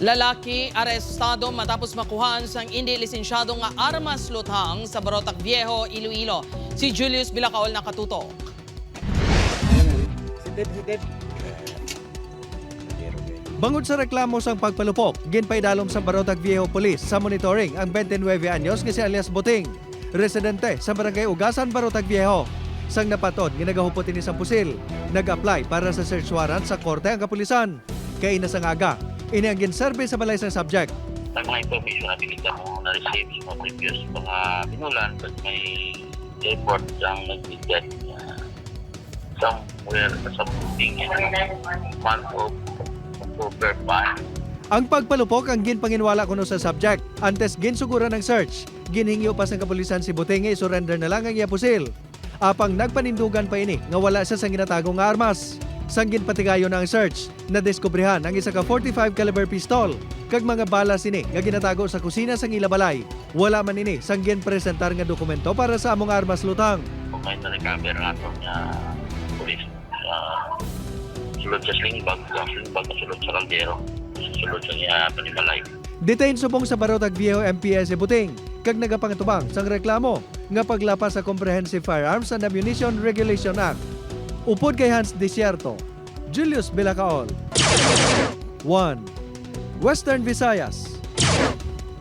Lalaki arestado matapos makuhaan sang hindi lisensyadong nga armas luthang sa Barotac Viejo, Iloilo. Si Julius Bilacaol nakatutok. Bangod sa reklamo sang pagpalupok, ginpaidalom sa Barotac Viejo Police sa monitoring ang 29 anyos nga si alias Boting, residente sa Barangay Ugasan, Barotac Viejo. Sang napatod, ginagahupot ini sa pusil. Nag-apply para sa search warrant sa korte ang kapulisan. Kay inasangaga, ini ang gin-service sa balay sang subject. Ang mga information na binigyan mo na-receive sa mga previous mga pinulan at may report ang nagbigyan somewhere something in month of October 5. Ang pagpalupok ang ginpanginwala kuno sa subject. Antes ginsugura ng search, ginhingyo pa sa kapulisan si Boting surrender na lang ang iya pusil. Apang nagpanindugan pa ini nga wala siya sa ginatagong nga armas. Sang ginpatigayon na ang search, nadiskubrihan ang isa ka 45 caliber pistol kag mga balas ini nga ginatago sa kusina sang ilabalay. Wala man ini sang ginpresentar nga dokumento para sa among armas lutang. Kung may na-recover na ito niya police sulod sa slingbag, ang slingbag na sulod sa kaldero, sulod sa niya panimalay. Detain subong sa Barotac Viejo MPS Buting kag nagapangtubang sang reklamo nga paglapas sa Comprehensive Firearms and Ammunition Regulation Act. Upod kay Hans Desierto, Julius Bilacaol. 1. Western Visayas.